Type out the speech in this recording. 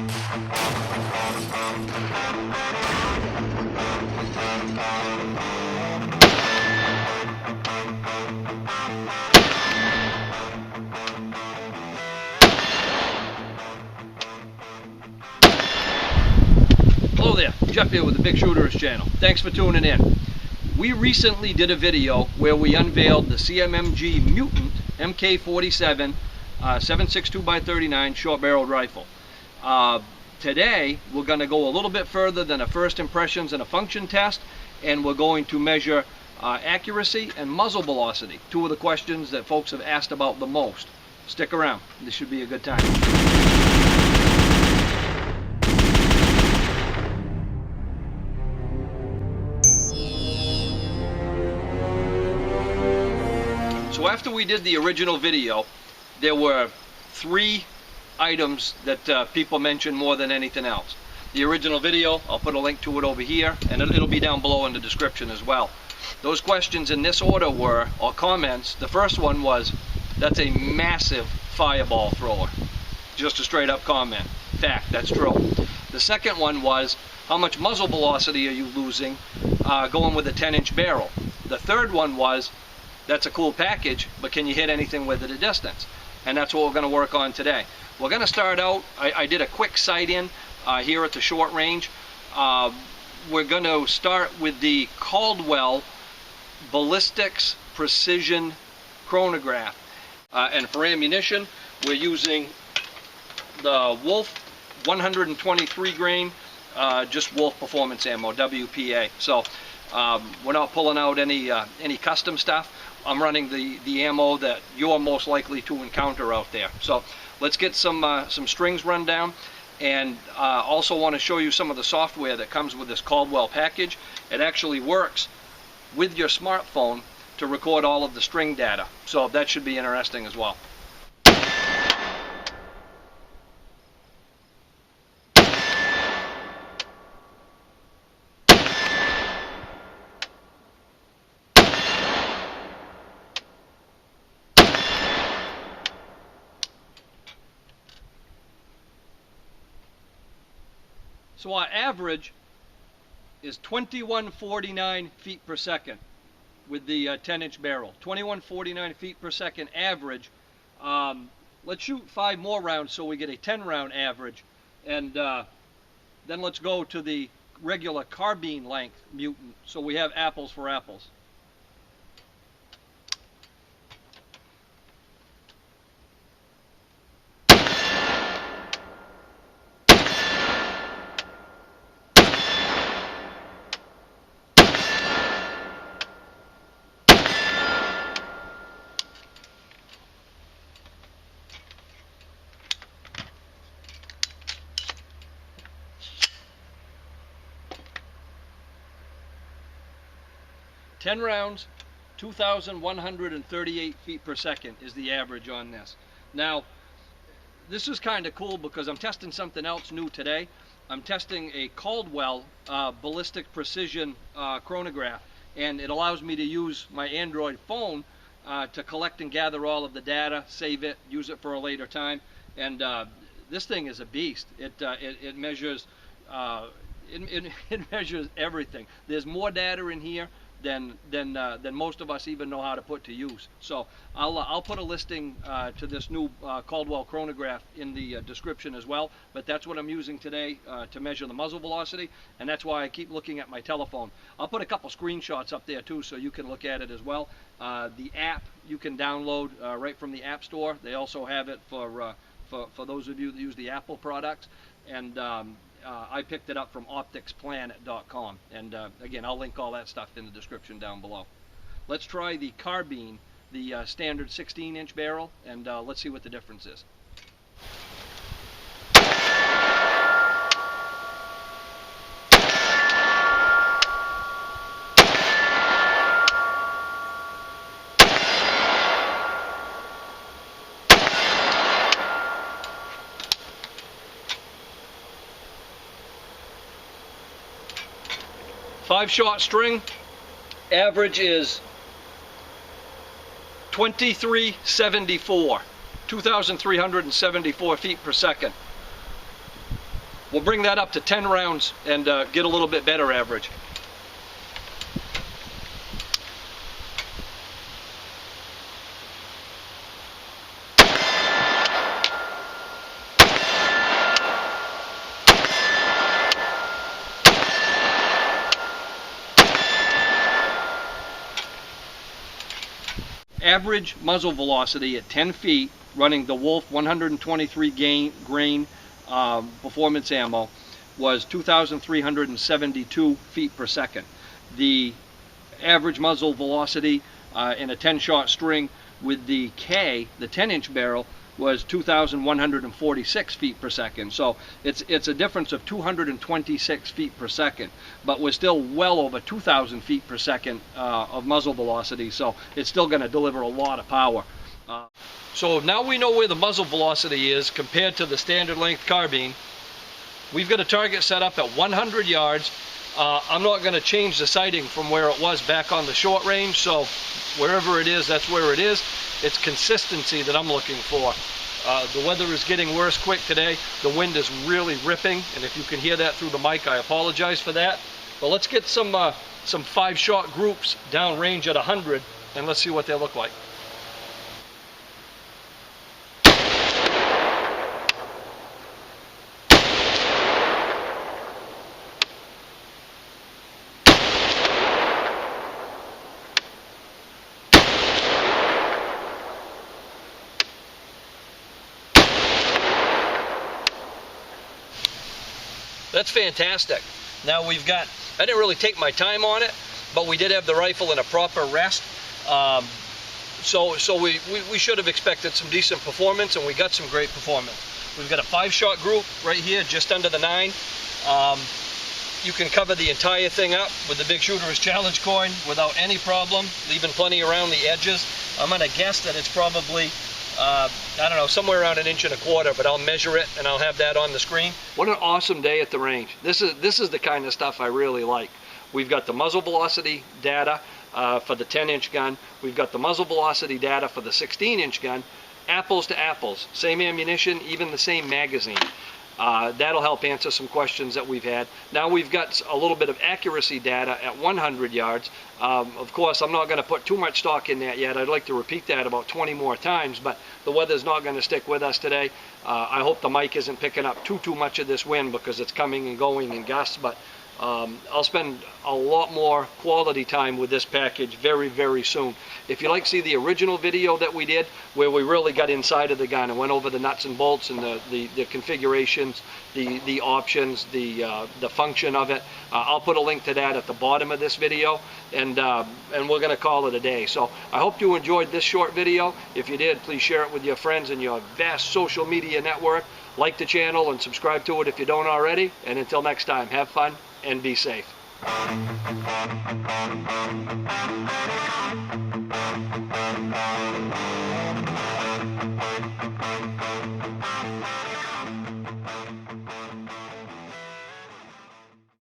Hello there, Jeff here with the Bigshooterist channel. Thanks for tuning in. We recently did a video where we unveiled the CMMG Mutant MK47 7.62x39 short-barreled rifle. Today we're going to go a little bit further than a first impressions and a function test, and we're going to measure accuracy and muzzle velocity, two of the questions that folks have asked about the most. Stick around, this should be a good time. So after we did the original video, there were three items that people mentioned more than anything else. The original video, I'll put a link to it over here, and it'll be down below in the description as well. Those questions in this order were, or comments, the first one was, that's a massive fireball thrower. Just a straight up comment. Fact, that's true. The second one was, how much muzzle velocity are you losing going with a 10-inch barrel? The third one was, that's a cool package, but can you hit anything with it at distance? And that's what we're going to work on today. We're going to start out, I did a quick sight-in here at the short range. We're going to start with the Caldwell Ballistics Precision Chronograph. And for ammunition, we're using the Wolf 123 grain, just Wolf Performance Ammo, WPA. So we're not pulling out any custom stuff. I'm running the ammo that you're most likely to encounter out there. So let's get some strings run down, and also want to show you some of the software that comes with this Caldwell package. It actually works with your smartphone to record all of the string data, so that should be interesting as well. So our average is 2149 feet per second with the 10-inch barrel. 2149 feet per second average. Let's shoot 5 more rounds so we get a 10-round average, and then let's go to the regular carbine length Mutant, so we have apples for apples. Ten rounds, 2,138 feet per second is the average on this. Now, this is kind of cool because I'm testing something else new today. I'm testing a Caldwell Ballistic Precision Chronograph, and it allows me to use my Android phone to collect and gather all of the data, save it, use it for a later time. And this thing is a beast. It measures it measures everything. There's more data in here than most of us even know how to put to use. So I'll put a listing to this new Caldwell chronograph in the description as well, but that's what I'm using today to measure the muzzle velocity, and that's why I keep looking at my telephone. I'll put a couple screenshots up there too so you can look at it as well. The app you can download right from the App Store. They also have it for those of you that use the Apple products, and I picked it up from opticsplanet.com, and again, I'll link all that stuff in the description down below. Let's try the carbine, the standard 16-inch barrel, and let's see what the difference is. 5-shot string, average is 2374, 2,374 feet per second. we'll bring that up to 10 rounds and get a little bit better average. Average muzzle velocity at 10 feet running the Wolf 123 grain performance ammo was 2,372 feet per second. The average muzzle velocity in a 10-shot string with the K, the 10-inch barrel, was 2,146 feet per second. So it's a difference of 226 feet per second, but we're still well over 2,000 feet per second of muzzle velocity, so it's still going to deliver a lot of power. So now we know where the muzzle velocity is compared to the standard length carbine. We've got a target set up at 100 yards. I'm not going to change the sighting from where it was back on the short range, so wherever it is, that's where it is. It's consistency that I'm looking for. The weather is getting worse quick today. The wind is really ripping, and if you can hear that through the mic, I apologize for that. But let's get some 5-shot groups down range at 100, and let's see what they look like. That's fantastic. Now we've got, I didn't really take my time on it, but we did have the rifle in a proper rest. So we should have expected some decent performance, and we got some great performance. We've got a 5-shot group right here, just under the 9. You can cover the entire thing up with the Bigshooterist challenge coin without any problem, leaving plenty around the edges. I'm going to guess that it's probably I don't know, somewhere around 1.25 inches, but I'll measure it and I'll have that on the screen. What an awesome day at the range. This is the kind of stuff I really like. We've got the muzzle velocity data for the 10-inch gun. We've got the muzzle velocity data for the 16-inch gun. Apples to apples, same ammunition, even the same magazine. That'll help answer some questions that we've had. Now we've got a little bit of accuracy data at 100 yards. Of course, I'm not going to put too much stock in that yet. I'd like to repeat that about 20 more times, but the weather's not going to stick with us today. I hope the mic isn't picking up too much of this wind because it's coming and going in gusts, but I'll spend a lot more quality time with this package very soon. If you like to see the original video that we did where we really got inside of the gun and went over the nuts and bolts and the configurations, the options, the function of it, I'll put a link to that at the bottom of this video, and we're going to call it a day. So I hope you enjoyed this short video. If you did, please share it with your friends and your vast social media network. Like the channel and subscribe to it if you don't already. And until next time, have fun and be safe.